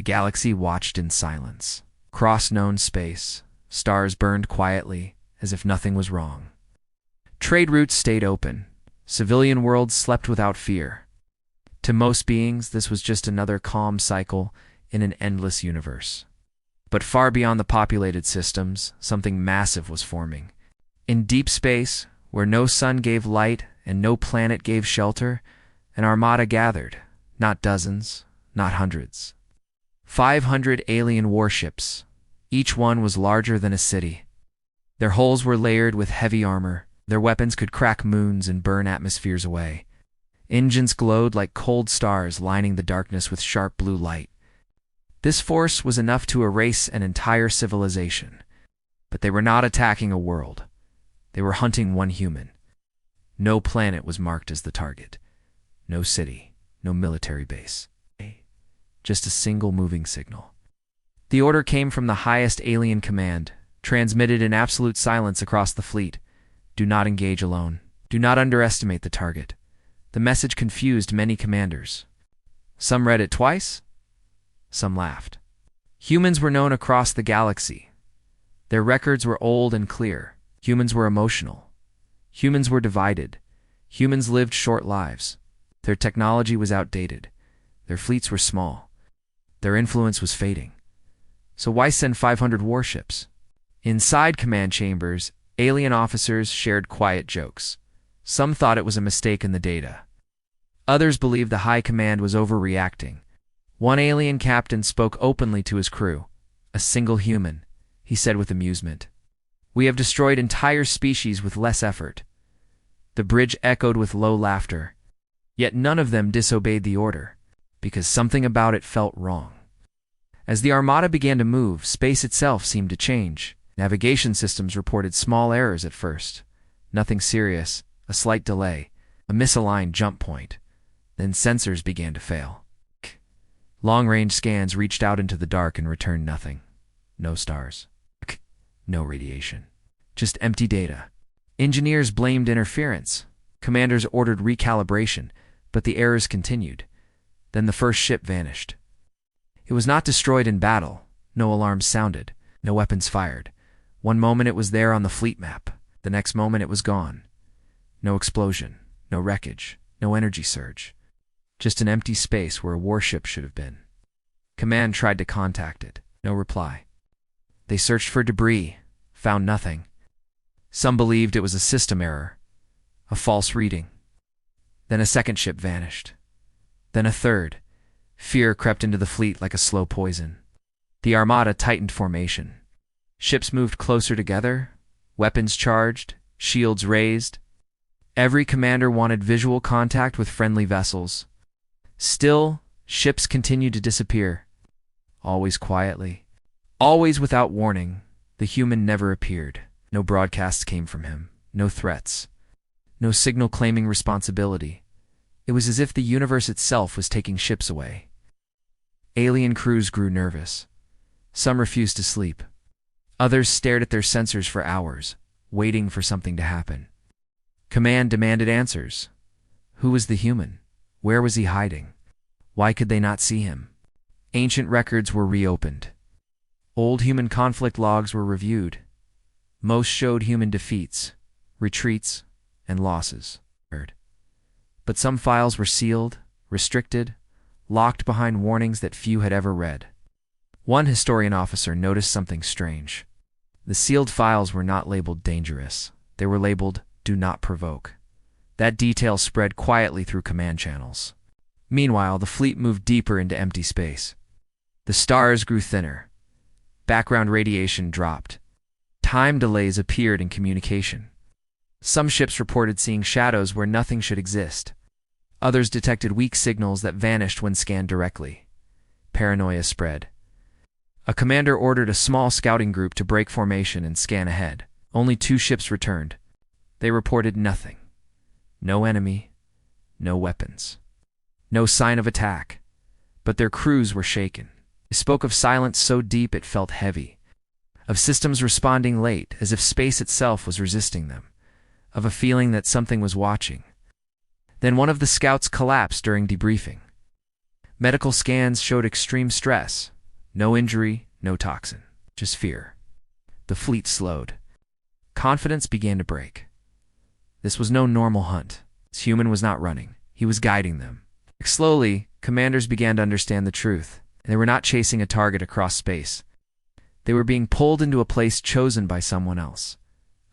galaxy watched in silence. Across known space, stars burned quietly, as if nothing was wrong. Trade routes stayed open. Civilian worlds slept without fear. To most beings, this was just another calm cycle in an endless universe. But far beyond the populated systems, something massive was forming. In deep space, where no sun gave light and no planet gave shelter, an armada gathered, not dozens, not hundreds. 500 alien warships. Each one was larger than a city. Their hulls were layered with heavy armor. Their weapons could crack moons and burn atmospheres away. Engines glowed like cold stars, lining the darkness with sharp blue light. This force was enough to erase an entire civilization. But they were not attacking a world. They were hunting one human. No planet was marked as the target. No city, no military base. Just a single moving signal. The order came from the highest alien command, transmitted in absolute silence across the fleet. Do not engage alone. Do not underestimate the target. The message confused many commanders. Some read it twice. Some laughed. Humans were known across the galaxy. Their records were old and clear. Humans were emotional. Humans were divided. Humans lived short lives. Their technology was outdated. Their fleets were small. Their influence was fading. So why send 500 warships? Inside command chambers, alien officers shared quiet jokes. Some thought it was a mistake in the data. Others believed the high command was overreacting. One alien captain spoke openly to his crew. A single human, he said with amusement. We have destroyed entire species with less effort. The bridge echoed with low laughter. Yet none of them disobeyed the order, because something about it felt wrong. As the armada began to move, space itself seemed to change. Navigation systems reported small errors at first. Nothing serious, a slight delay, a misaligned jump point. Then sensors began to fail. Long-range scans reached out into the dark and returned nothing. No stars. No radiation. Just empty data. Engineers blamed interference. Commanders ordered recalibration, but the errors continued. Then the first ship vanished. It was not destroyed in battle. No alarms sounded. No weapons fired. One moment it was there on the fleet map. The next moment it was gone. No explosion. No wreckage. No energy surge. Just an empty space where a warship should have been. Command tried to contact it. No reply. They searched for debris. Found nothing. Some believed it was a system error. A false reading. Then a second ship vanished. Then a third. Fear crept into the fleet like a slow poison. The armada tightened formation. Ships moved closer together, weapons charged, shields raised. Every commander wanted visual contact with friendly vessels. Still, ships continued to disappear. Always quietly. Always without warning. The human never appeared. No broadcasts came from him. No threats. No signal claiming responsibility. It was as if the universe itself was taking ships away. Alien crews grew nervous. Some refused to sleep. Others stared at their sensors for hours, waiting for something to happen. Command demanded answers. Who was the human? Where was he hiding? Why could they not see him? Ancient records were reopened. Old human conflict logs were reviewed. Most showed human defeats, retreats, and losses. But some files were sealed, restricted, locked behind warnings that few had ever read. One historian officer noticed something strange. The sealed files were not labeled dangerous. They were labeled do not provoke. That detail spread quietly through command channels. Meanwhile, the fleet moved deeper into empty space. The stars grew thinner. Background radiation dropped. Time delays appeared in communication. Some ships reported seeing shadows where nothing should exist. Others detected weak signals that vanished when scanned directly. Paranoia spread. A commander ordered a small scouting group to break formation and scan ahead. Only 2 ships returned. They reported nothing. No enemy, no weapons. No sign of attack. But their crews were shaken. They spoke of silence so deep it felt heavy. Of systems responding late, as if space itself was resisting them. Of a feeling that something was watching. Then one of the scouts collapsed during debriefing. Medical scans showed extreme stress, No injury, no toxin, just fear. The fleet slowed. Confidence began to break. This was no normal hunt. This human was not running. He was guiding them. Slowly, commanders began to understand the truth. They were not chasing a target across space. They were being pulled into a place chosen by someone else.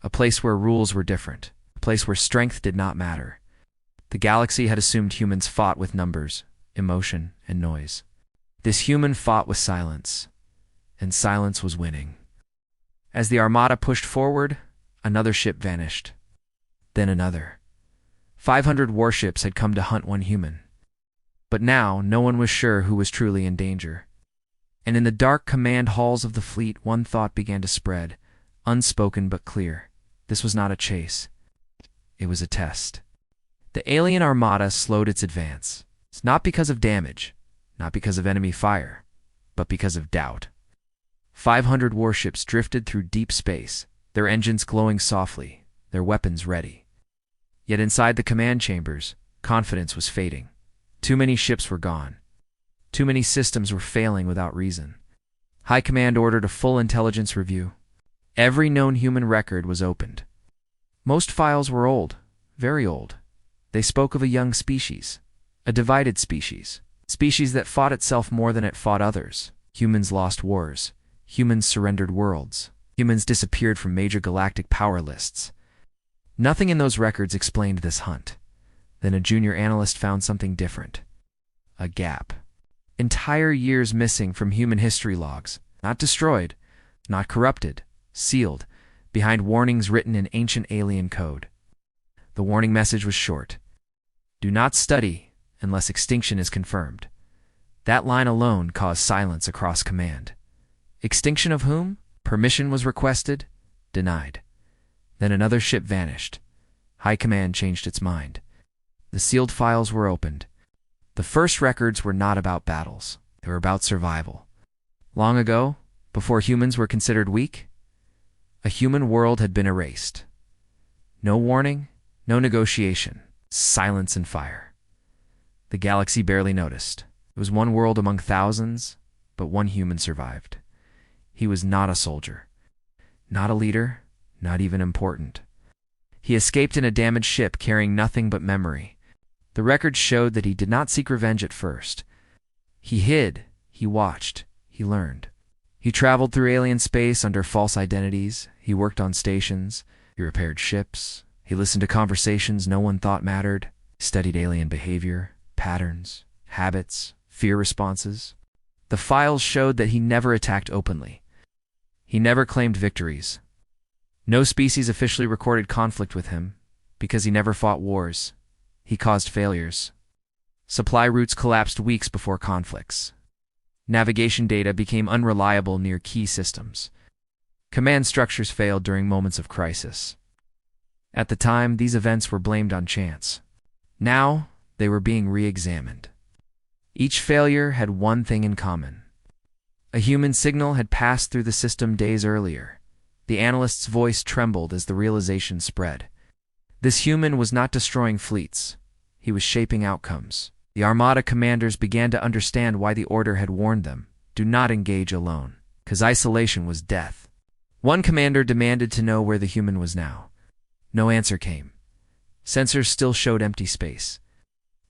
A place where rules were different. A place where strength did not matter. The galaxy had assumed humans fought with numbers, emotion, and noise. This human fought with silence, and silence was winning. As the armada pushed forward, another ship vanished. Then another. 500 warships had come to hunt one human. But now, no one was sure who was truly in danger. And in the dark command halls of the fleet, one thought began to spread, unspoken but clear. This was not a chase. It was a test. The alien armada slowed its advance. It's not because of damage, not because of enemy fire, but because of doubt. 500 warships drifted through deep space, their engines glowing softly, their weapons ready. Yet inside the command chambers, confidence was fading. Too many ships were gone. Too many systems were failing without reason. High Command ordered a full intelligence review. Every known human record was opened. Most files were old, very old. They spoke of a young species, a divided species that fought itself more than it fought others. Humans lost wars. Humans surrendered worlds. Humans disappeared from major galactic power lists. Nothing in those records explained this hunt. Then a junior analyst found something different. A gap. Entire years missing from human history logs, not destroyed, not corrupted, sealed, behind warnings written in ancient alien code. The warning message was short. Do not study unless extinction is confirmed. That line alone caused silence across command. Extinction of whom? Permission was requested, denied. Then another ship vanished. High Command changed its mind. The sealed files were opened. The first records were not about battles. They were about survival. Long ago, before humans were considered weak, a human world had been erased. No warning, no negotiation, silence and fire. The galaxy barely noticed. It was one world among thousands, but one human survived. He was not a soldier, not a leader, not even important. He escaped in a damaged ship carrying nothing but memory. The records showed that he did not seek revenge at first. He hid, he watched, he learned. He traveled through alien space under false identities. He worked on stations. He repaired ships. He listened to conversations no one thought mattered. He studied alien behavior, patterns, habits, fear responses. The files showed that he never attacked openly. He never claimed victories. No species officially recorded conflict with him because he never fought wars. He caused failures. Supply routes collapsed weeks before conflicts. Navigation data became unreliable near key systems. Command structures failed during moments of crisis. At the time, these events were blamed on chance. Now, they were being re-examined. Each failure had one thing in common. A human signal had passed through the system days earlier. The analyst's voice trembled as the realization spread. This human was not destroying fleets. He was shaping outcomes. The Armada commanders began to understand why the Order had warned them, do not engage alone, because isolation was death. One commander demanded to know where the human was now. No answer came. Sensors still showed empty space.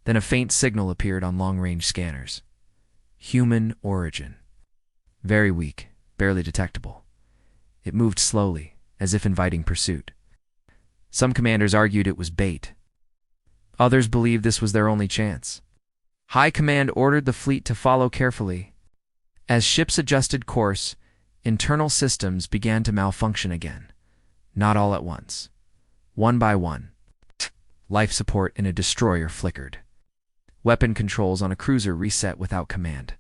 Then a faint signal appeared on long-range scanners. Human origin. Very weak, barely detectable. It moved slowly, as if inviting pursuit. Some commanders argued it was bait. Others believed this was their only chance. High Command ordered the fleet to follow carefully. As ships adjusted course, internal systems began to malfunction again. Not all at once. One by one. Life support in a destroyer flickered. Weapon controls on a cruiser reset without command.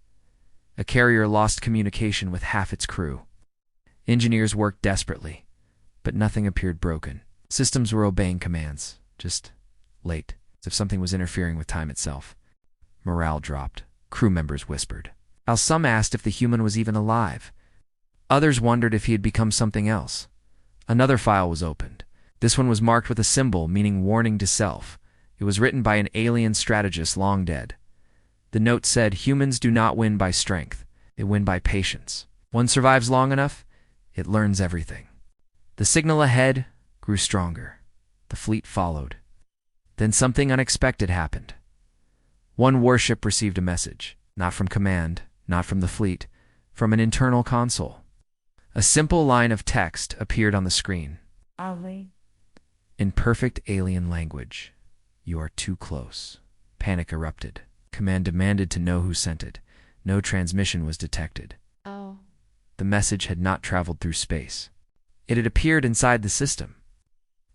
A carrier lost communication with half its crew. Engineers worked desperately, but nothing appeared broken. Systems were obeying commands, just late, as if something was interfering with time itself. Morale dropped. Crew members whispered. While some asked if the human was even alive. Others wondered if he had become something else. Another file was opened. This one was marked with a symbol meaning warning to self. It was written by an alien strategist long dead. The note said, humans do not win by strength. They win by patience. One survives long enough, it learns everything. The signal ahead grew stronger. The fleet followed. Then something unexpected happened. One warship received a message, not from command, not from the fleet, from an internal console. A simple line of text appeared on the screen. Ali. In perfect alien language. You are too close. Panic erupted. Command demanded to know who sent it. No transmission was detected. Oh. The message had not traveled through space. It had appeared inside the system.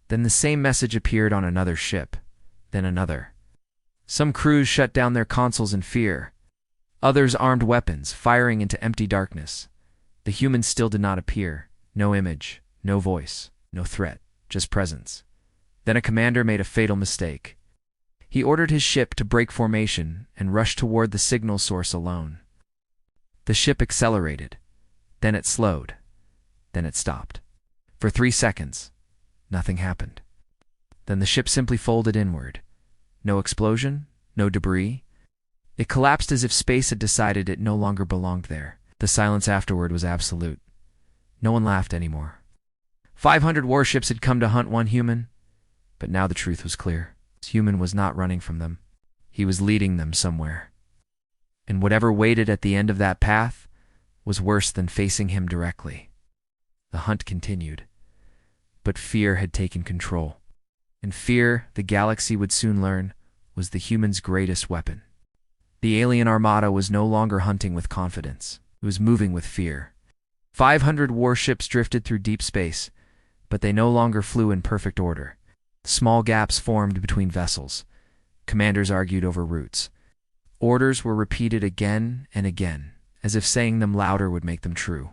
Then the same message appeared on another ship, then another. Some crews shut down their consoles in fear. Others armed weapons, firing into empty darkness. The humans still did not appear. No image, no voice, no threat, just presence. Then a commander made a fatal mistake. He ordered his ship to break formation and rush toward the signal source alone. The ship accelerated. Then it slowed. Then it stopped. For 3 seconds, nothing happened. Then the ship simply folded inward. No explosion, no debris. It collapsed as if space had decided it no longer belonged there. The silence afterward was absolute. No one laughed anymore. 500 warships had come to hunt one human, but now the truth was clear. This human was not running from them. He was leading them somewhere. And whatever waited at the end of that path was worse than facing him directly. The hunt continued, but fear had taken control. And fear, the galaxy would soon learn, was the human's greatest weapon. The alien armada was no longer hunting with confidence. It was moving with fear. 500 warships drifted through deep space, but they no longer flew in perfect order. Small gaps formed between vessels. Commanders argued over routes. Orders were repeated again and again, as if saying them louder would make them true.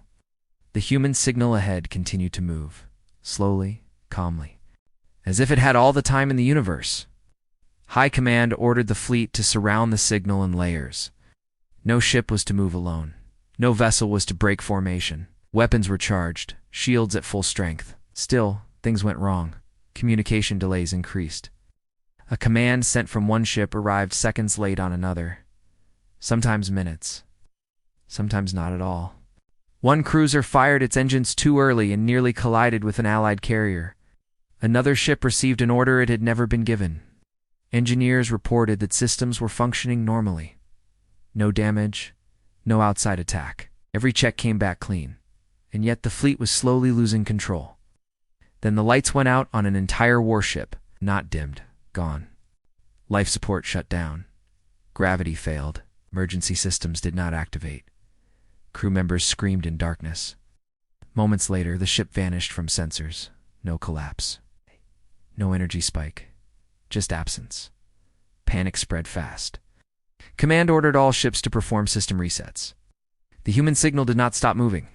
The human signal ahead continued to move, slowly, calmly, as if it had all the time in the universe. High Command ordered the fleet to surround the signal in layers. No ship was to move alone. No vessel was to break formation. Weapons were charged, shields at full strength. Still, things went wrong. Communication delays increased. A command sent from one ship arrived seconds late on another. Sometimes minutes. Sometimes not at all. One cruiser fired its engines too early and nearly collided with an Allied carrier. Another ship received an order it had never been given. Engineers reported that systems were functioning normally. No damage, no outside attack. Every check came back clean. And yet the fleet was slowly losing control. Then the lights went out on an entire warship, not dimmed, gone. Life support shut down. Gravity failed. Emergency systems did not activate. Crew members screamed in darkness. Moments later, the ship vanished from sensors. No collapse. No energy spike. Just absence. Panic spread fast. Command ordered all ships to perform system resets. The human signal did not stop moving.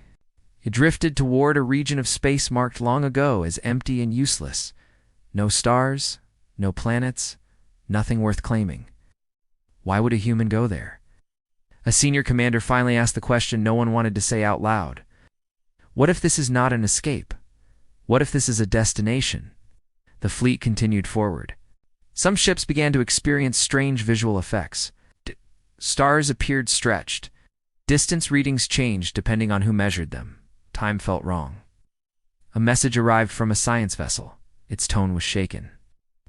It drifted toward a region of space marked long ago as empty and useless. No stars, no planets, nothing worth claiming. Why would a human go there? A senior commander finally asked the question no one wanted to say out loud. What if this is not an escape? What if this is a destination? The fleet continued forward. Some ships began to experience strange visual effects. Stars appeared stretched. Distance readings changed depending on who measured them. Time felt wrong. A message arrived from a science vessel. Its tone was shaken.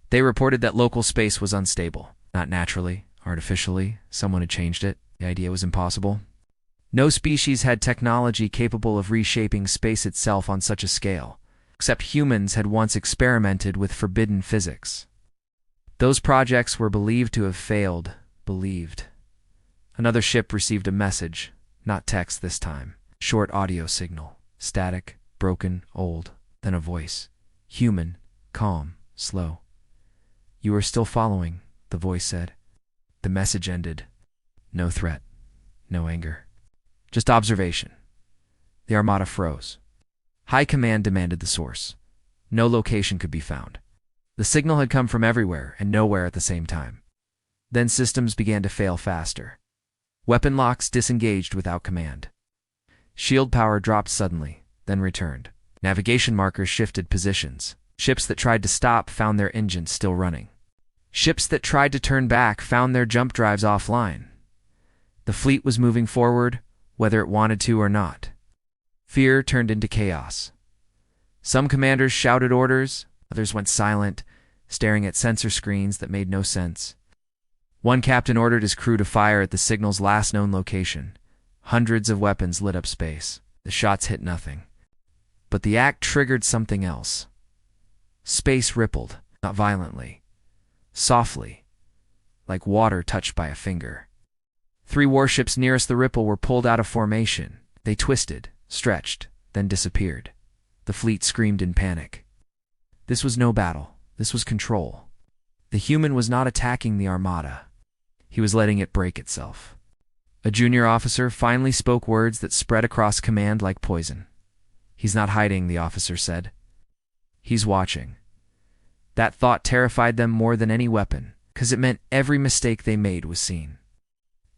They reported that local space was unstable. Not naturally, artificially. Someone had changed it. The idea was impossible. No species had technology capable of reshaping space itself on such a scale, except humans had once experimented with forbidden physics. Those projects were believed to have failed. Believed. Another ship received a message, not text this time. Short audio signal. Static, broken, old. Then a voice. Human, calm, slow. You are still following, the voice said. The message ended. No threat. No anger. Just observation. The Armada froze. High Command demanded the source. No location could be found. The signal had come from everywhere and nowhere at the same time. Then systems began to fail faster. Weapon locks disengaged without command. Shield power dropped suddenly, then returned. Navigation markers shifted positions. Ships that tried to stop found their engines still running. Ships that tried to turn back found their jump drives offline. The fleet was moving forward, whether it wanted to or not. Fear turned into chaos. Some commanders shouted orders, others went silent, staring at sensor screens that made no sense. One captain ordered his crew to fire at the signal's last known location. Hundreds of weapons lit up space. The shots hit nothing. But the act triggered something else. Space rippled, not violently, softly, like water touched by a finger. 3 warships nearest the ripple were pulled out of formation. They twisted, stretched, then disappeared. The fleet screamed in panic. This was no battle. This was control. The human was not attacking the armada. He was letting it break itself. A junior officer finally spoke words that spread across command like poison. "He's not hiding," the officer said. "He's watching." That thought terrified them more than any weapon, because it meant every mistake they made was seen.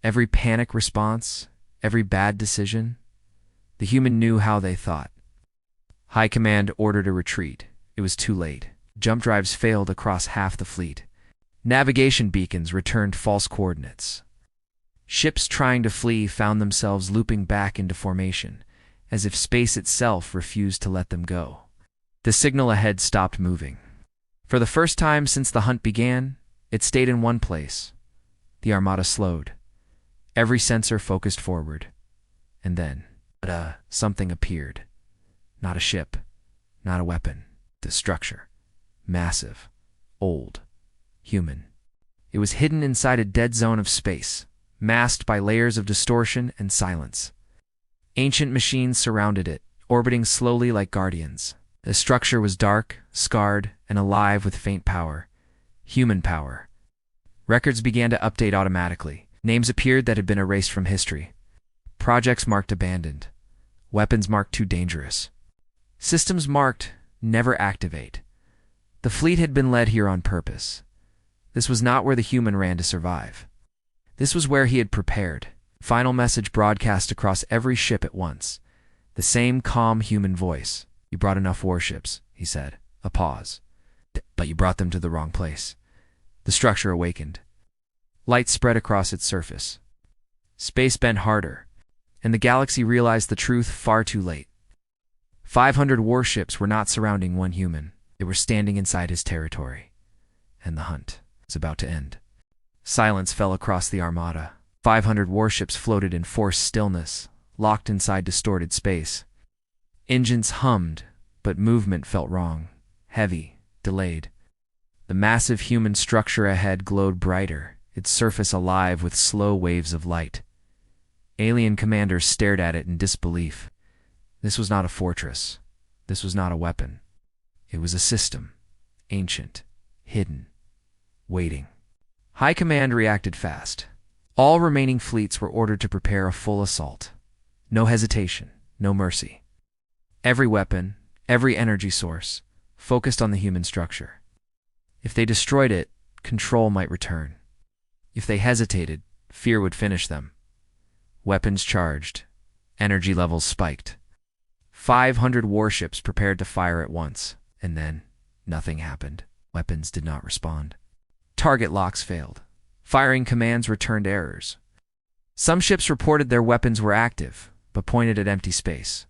Every panic response, every bad decision. The human knew how they thought. High Command ordered a retreat. It was too late. Jump drives failed across half the fleet. Navigation beacons returned false coordinates. Ships trying to flee found themselves looping back into formation, as if space itself refused to let them go. The signal ahead stopped moving. For the first time since the hunt began, it stayed in one place. The armada slowed. Every sensor focused forward. And then, something appeared. Not a ship, not a weapon. The structure. Massive, old, human. It was hidden inside a dead zone of space, masked by layers of distortion and silence. Ancient machines surrounded it, orbiting slowly like guardians. The structure was dark, scarred, and alive with faint power. Human power. Records began to update automatically. Names appeared that had been erased from history. Projects marked abandoned. Weapons marked too dangerous. Systems marked never activate. The fleet had been led here on purpose. This was not where the human ran to survive. This was where he had prepared. Final message broadcast across every ship at once. The same calm human voice. "You brought enough warships," he said. A pause. "But you brought them to the wrong place." The structure awakened. Light spread across its surface. Space bent harder, and the galaxy realized the truth far too late. 500 warships were not surrounding one human. They were standing inside his territory. And the hunt was about to end. Silence fell across the armada. 500 warships floated in forced stillness, locked inside distorted space. Engines hummed, but movement felt wrong, heavy, delayed. The massive human structure ahead glowed brighter, its surface alive with slow waves of light. Alien commanders stared at it in disbelief. This was not a fortress. This was not a weapon. It was a system, ancient, hidden, waiting. High Command reacted fast. All remaining fleets were ordered to prepare a full assault. No hesitation, no mercy. Every weapon, every energy source, focused on the human structure. If they destroyed it, control might return. If they hesitated, fear would finish them. Weapons charged. Energy levels spiked. 500 warships prepared to fire at once. And then, nothing happened. Weapons did not respond. Target locks failed. Firing commands returned errors. Some ships reported their weapons were active, but pointed at empty space.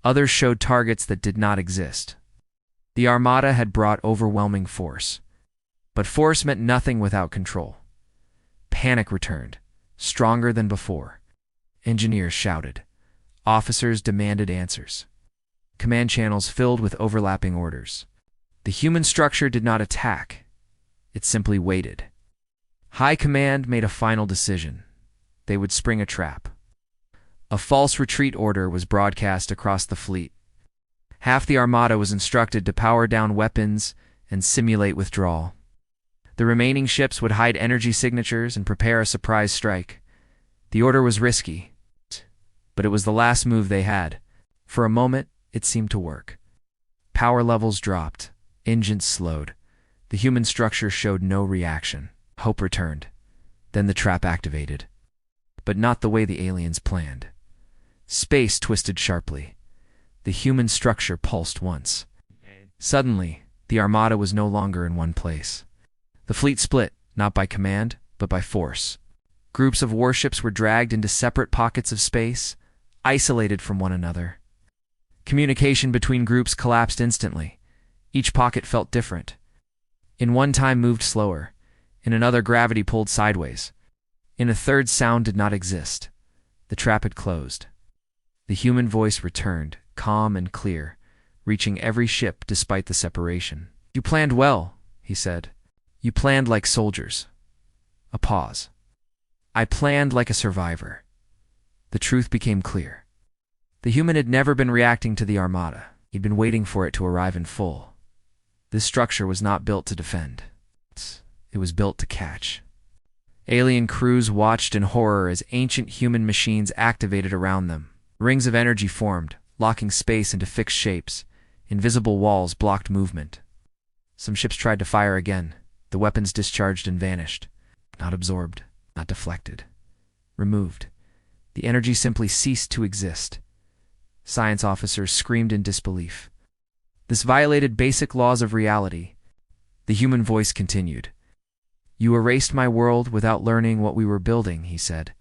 Others showed targets that did not exist. The armada had brought overwhelming force. But force meant nothing without control. Panic returned, stronger than before. Engineers shouted. Officers demanded answers. Command channels filled with overlapping orders. The human structure did not attack. It simply waited. High Command made a final decision. They would spring a trap. A false retreat order was broadcast across the fleet. Half the armada was instructed to power down weapons and simulate withdrawal. The remaining ships would hide energy signatures and prepare a surprise strike. The order was risky, but it was the last move they had. For a moment, it seemed to work. Power levels dropped. Engines slowed. The human structure showed no reaction. Hope returned. Then the trap activated. But not the way the aliens planned. Space twisted sharply. The human structure pulsed once. Suddenly, the armada was no longer in one place. The fleet split, not by command, but by force. Groups of warships were dragged into separate pockets of space, isolated from one another. Communication between groups collapsed instantly. Each pocket felt different. In one, time moved slower. In another, gravity pulled sideways. In a third, sound did not exist. The trap had closed. The human voice returned, calm and clear, reaching every ship despite the separation. "You planned well," he said. "You planned like soldiers." A pause. "I planned like a survivor." The truth became clear. The human had never been reacting to the armada. He'd been waiting for it to arrive in full. This structure was not built to defend. It was built to catch. Alien crews watched in horror as ancient human machines activated around them. Rings of energy formed, locking space into fixed shapes. Invisible walls blocked movement. Some ships tried to fire again. The weapons discharged and vanished. Not absorbed, not deflected. Removed. The energy simply ceased to exist. Science officers screamed in disbelief. This violated basic laws of reality. The human voice continued. "You erased my world without learning what we were building," he said.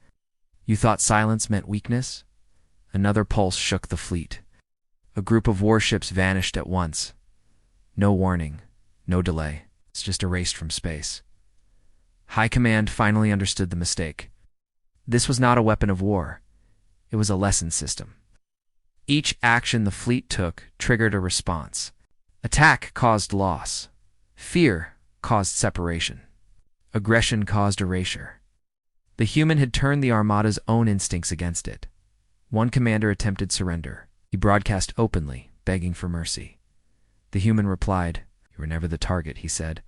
"You thought silence meant weakness?" Another pulse shook the fleet. A group of warships vanished at once. No warning, no delay. It's just erased from space. High Command finally understood the mistake. This was not a weapon of war. It was a lesson system. Each action the fleet took triggered a response. Attack caused loss. Fear caused separation. Aggression caused erasure. The human had turned the armada's own instincts against it. One commander attempted surrender. He broadcast openly, begging for mercy. The human replied, "You were never the target," he said.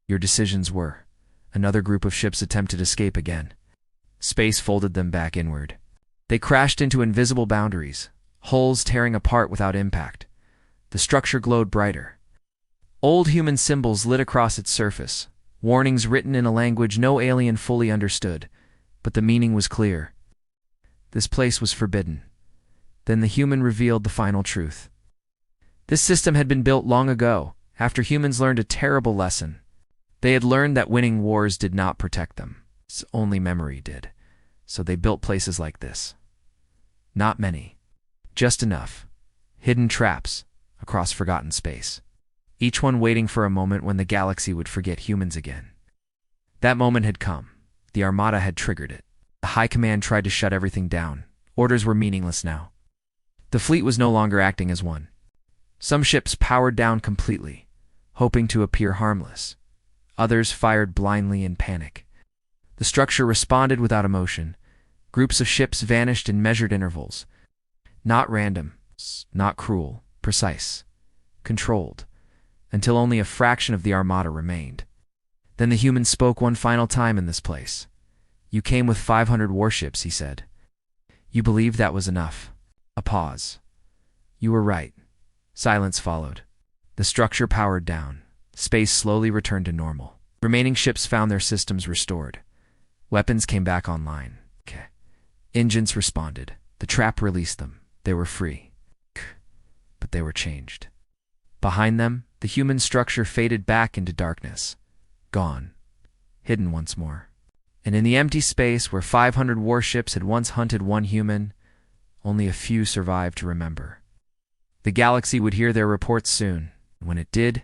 "Your decisions were." Another group of ships attempted escape again. Space folded them back inward. They crashed into invisible boundaries, hulls tearing apart without impact. The structure glowed brighter. Old human symbols lit across its surface, warnings written in a language no alien fully understood, but the meaning was clear. This place was forbidden. Then the human revealed the final truth. This system had been built long ago, after humans learned a terrible lesson. They had learned that winning wars did not protect them. Only memory did. So they built places like this. Not many. Just enough. Hidden traps across forgotten space. Each one waiting for a moment when the galaxy would forget humans again. That moment had come. The Armada had triggered it. The High Command tried to shut everything down. Orders were meaningless now. The fleet was no longer acting as one. Some ships powered down completely, hoping to appear harmless. Others fired blindly in panic. The structure responded without emotion. Groups of ships vanished in measured intervals. Not random, not cruel, precise, controlled, until only a fraction of the Armada remained. Then the human spoke one final time in this place. "You came with 500 warships," he said. "You believed that was enough." A pause. "You were right." Silence followed. The structure powered down. Space slowly returned to normal. Remaining ships found their systems restored. Weapons came back online. Engines responded. The trap released them. They were free. But they were changed. Behind them, the human structure faded back into darkness. Gone. Hidden once more. And in the empty space where 500 warships had once hunted one human, only a few survived to remember. The galaxy would hear their reports soon. And when it did,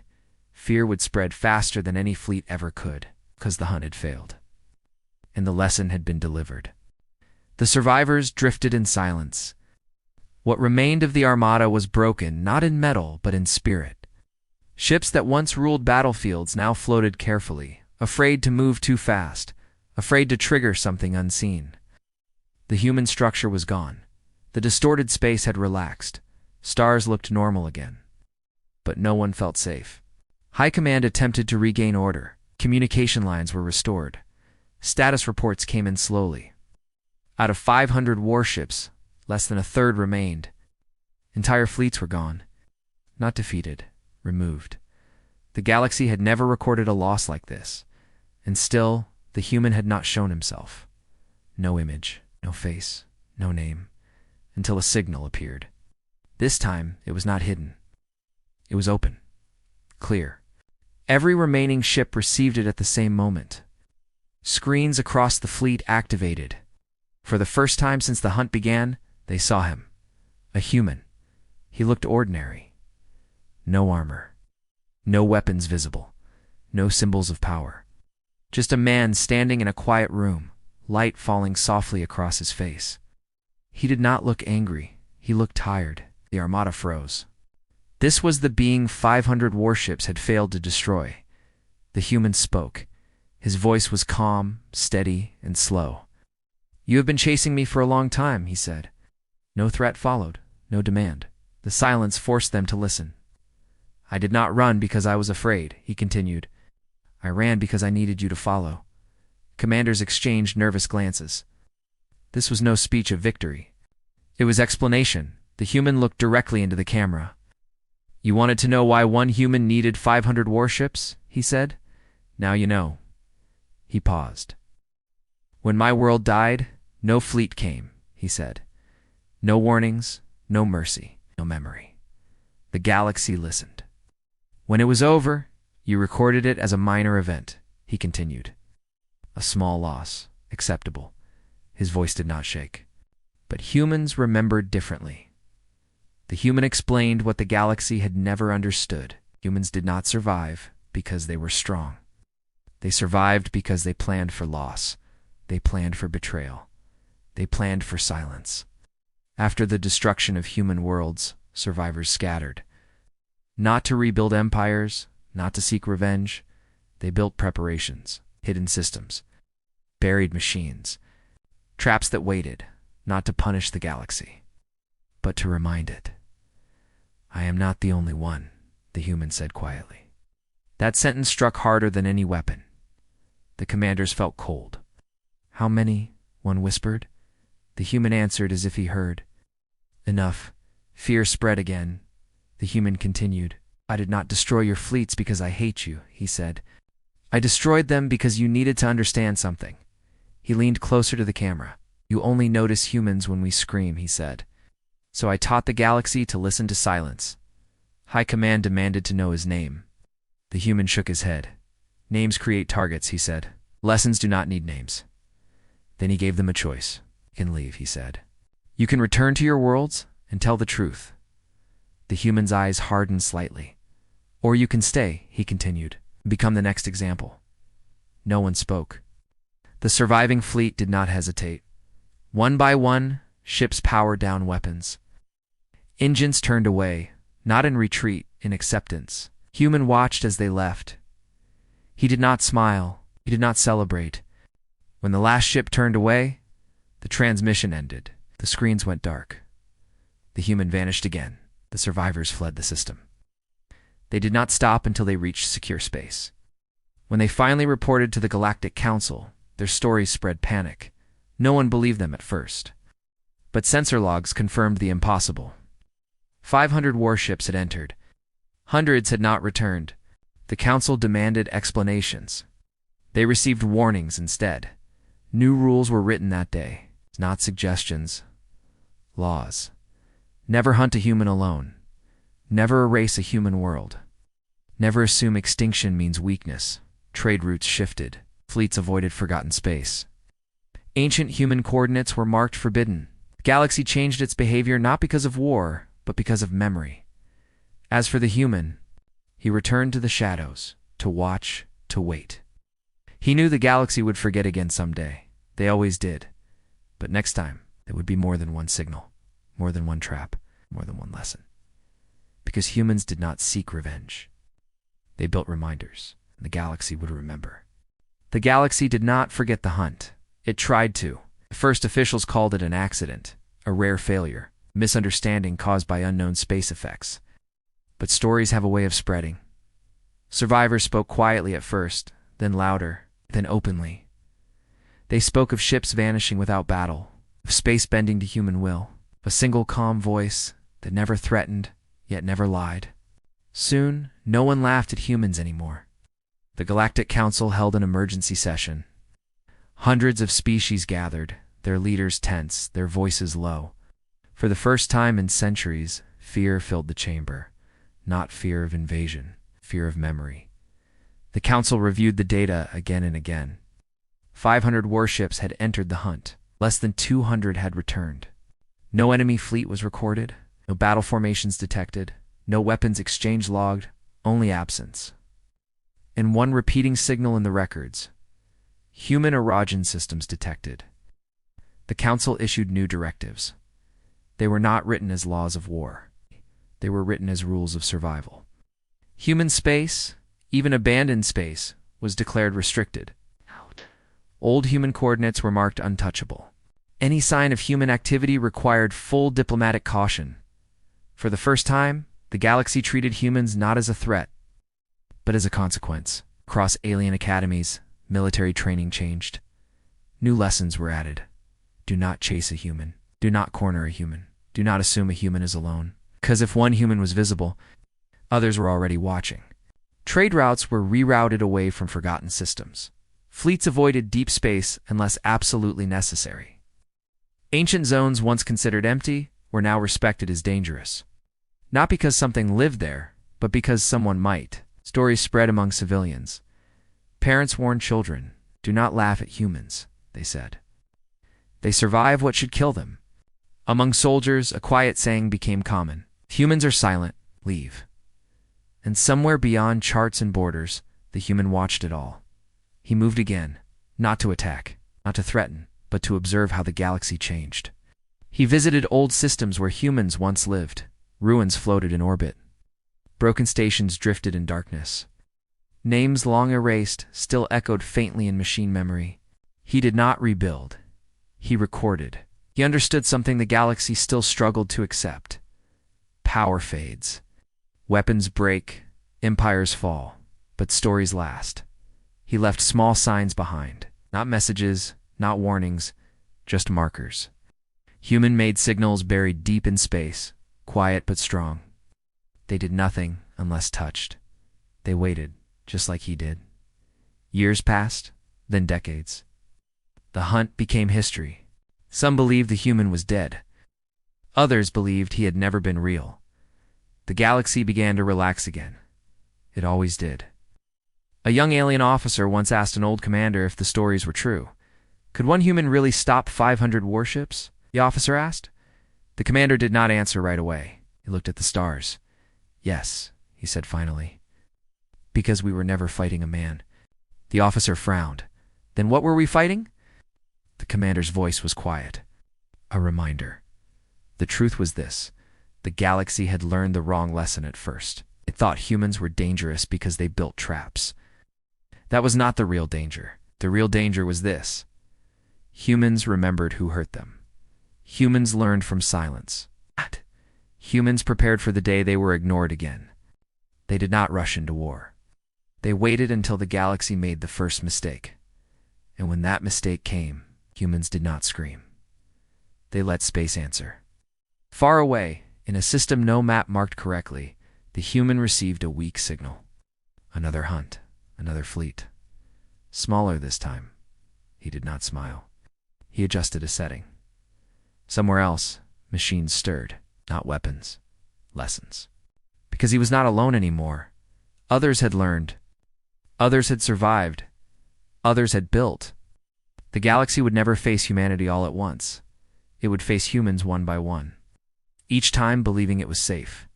fear would spread faster than any fleet ever could, because the hunt had failed. And the lesson had been delivered. The survivors drifted in silence. What remained of the Armada was broken, not in metal, but in spirit. Ships that once ruled battlefields now floated carefully, afraid to move too fast, afraid to trigger something unseen. The human structure was gone. The distorted space had relaxed. Stars looked normal again. But no one felt safe. High Command attempted to regain order. Communication lines were restored. Status reports came in slowly. Out of 500 warships, less than a third remained. Entire fleets were gone. Not defeated, removed. The galaxy had never recorded a loss like this. And still, the human had not shown himself. No image, no face, no name, until a signal appeared. This time, it was not hidden. It was open. Clear. Every remaining ship received it at the same moment. Screens across the fleet activated. For the first time since the hunt began, they saw him. A human. He looked ordinary. No armor. No weapons visible. No symbols of power. Just a man standing in a quiet room, light falling softly across his face. He did not look angry. He looked tired. The armada froze. This was the being 500 warships had failed to destroy. The human spoke. His voice was calm, steady, and slow. "You have been chasing me for a long time," he said. No threat followed, no demand. The silence forced them to listen. "I did not run because I was afraid," he continued. "I ran because I needed you to follow." Commanders exchanged nervous glances. This was no speech of victory. It was explanation. The human looked directly into the camera. "You wanted to know why one human needed 500 warships?" he said. "Now you know." He paused. "When my world died, no fleet came," he said. "No warnings, no mercy, no memory. The galaxy listened. When it was over, you recorded it as a minor event," he continued. "A small loss, acceptable." His voice did not shake. But humans remembered differently. The human explained what the galaxy had never understood. Humans did not survive because they were strong. They survived because they planned for loss. They planned for betrayal. They planned for silence. After the destruction of human worlds, survivors scattered. Not to rebuild empires, not to seek revenge. They built preparations, hidden systems, buried machines, traps that waited, not to punish the galaxy, but to remind it. "I am not the only one," the human said quietly. That sentence struck harder than any weapon. The commanders felt cold. "How many?" one whispered. The human answered as if he heard. "Enough." Fear spread again. The human continued. "I did not destroy your fleets because I hate you," he said. "I destroyed them because you needed to understand something." He leaned closer to the camera. "You only notice humans when we scream," he said. "So I taught the galaxy to listen to silence." High Command demanded to know his name. The human shook his head. "Names create targets," he said. "Lessons do not need names." Then he gave them a choice. "You can leave," he said. "You can return to your worlds and tell the truth." The human's eyes hardened slightly. "Or you can stay," he continued, "and become the next example." No one spoke. The surviving fleet did not hesitate. One by one, ships powered down weapons. Engines turned away, not in retreat, in acceptance. Human watched as they left. He did not smile. He did not celebrate. When the last ship turned away, the transmission ended. The screens went dark. The human vanished again. The survivors fled the system. They did not stop until they reached secure space. When they finally reported to the Galactic Council, their stories spread panic. No one believed them at first. But sensor logs confirmed the impossible. 500 warships had entered. Hundreds had not returned. The Council demanded explanations. They received warnings instead. New rules were written that day, not suggestions, laws. Never hunt a human alone. Never erase a human world. Never assume extinction means weakness. Trade routes shifted. Fleets avoided forgotten space. Ancient human coordinates were marked forbidden. The galaxy changed its behavior not because of war, but because of memory. As for the human, he returned to the shadows, to watch, to wait. He knew the galaxy would forget again someday. They always did. But next time, there would be more than one signal, more than one trap, more than one lesson. Because humans did not seek revenge. They built reminders, and the galaxy would remember. The galaxy did not forget the hunt. It tried to. The first officials called it an accident, a rare failure, misunderstanding caused by unknown space effects. But stories have a way of spreading. Survivors spoke quietly at first, then louder, then openly. They spoke of ships vanishing without battle, of space bending to human will, a single calm voice that never threatened, yet never lied. Soon, no one laughed at humans anymore. The Galactic Council held an emergency session. Hundreds of species gathered, their leaders tense, their voices low. For the first time in centuries, fear filled the chamber. Not fear of invasion, fear of memory. The Council reviewed the data again and again. 500 warships had entered the hunt. Less than 200 had returned. No enemy fleet was recorded, no battle formations detected, no weapons exchange logged, only absence. And one repeating signal in the records: human erogen systems detected. The Council issued new directives. They were not written as laws of war. They were written as rules of survival. Human space, even abandoned space, was declared restricted. Old human coordinates were marked untouchable. Any sign of human activity required full diplomatic caution. For the first time, the galaxy treated humans not as a threat, but as a consequence. Across alien academies, military training changed. New lessons were added. Do not chase a human. Do not corner a human. Do not assume a human is alone. Because if one human was visible, others were already watching. Trade routes were rerouted away from forgotten systems. Fleets avoided deep space unless absolutely necessary. Ancient zones once considered empty were now respected as dangerous. Not because something lived there, but because someone might. Stories spread among civilians. Parents warned children, "Do not laugh at humans," they said. "They survive what should kill them." Among soldiers, a quiet saying became common: "If humans are silent, leave." And somewhere beyond charts and borders, the human watched it all. He moved again, not to attack, not to threaten, but to observe how the galaxy changed. He visited old systems where humans once lived. Ruins floated in orbit. Broken stations drifted in darkness. Names long erased still echoed faintly in machine memory. He did not rebuild. He recorded. He understood something the galaxy still struggled to accept. Power fades. Weapons break. Empires fall. But stories last. He left small signs behind. Not messages, not warnings, just markers. Human-made signals buried deep in space, quiet but strong. They did nothing unless touched. They waited, just like he did. Years passed, then decades. The hunt became history. Some believed the human was dead. Others believed he had never been real. The galaxy began to relax again. It always did. A young alien officer once asked an old commander if the stories were true. "Could one human really stop 500 warships?" the officer asked. The commander did not answer right away. He looked at the stars. "Yes," he said finally. "Because we were never fighting a man." The officer frowned. "Then what were we fighting?" The commander's voice was quiet. A reminder. The truth was this: the galaxy had learned the wrong lesson at first. It thought humans were dangerous because they built traps. That was not the real danger. The real danger was this: humans remembered who hurt them. Humans learned from silence. Humans prepared for the day they were ignored again. They did not rush into war. They waited until the galaxy made the first mistake. And when that mistake came, humans did not scream. They let space answer. Far away, in a system no map marked correctly, the human received a weak signal. Another hunt, another fleet. Smaller this time. He did not smile. He adjusted a setting. Somewhere else, machines stirred, not weapons, lessons. Because he was not alone anymore. Others had learned. Others had survived. Others had built. The galaxy would never face humanity all at once. It would face humans one by one. Each time believing it was safe.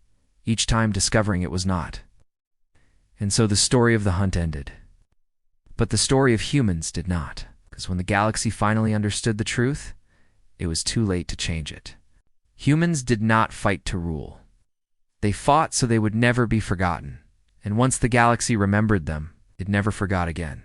Each time discovering it was not. And so the story of the hunt ended. But the story of humans did not, because when the galaxy finally understood the truth, it was too late to change it. Humans did not fight to rule. They fought so they would never be forgotten, and once the galaxy remembered them, it never forgot again.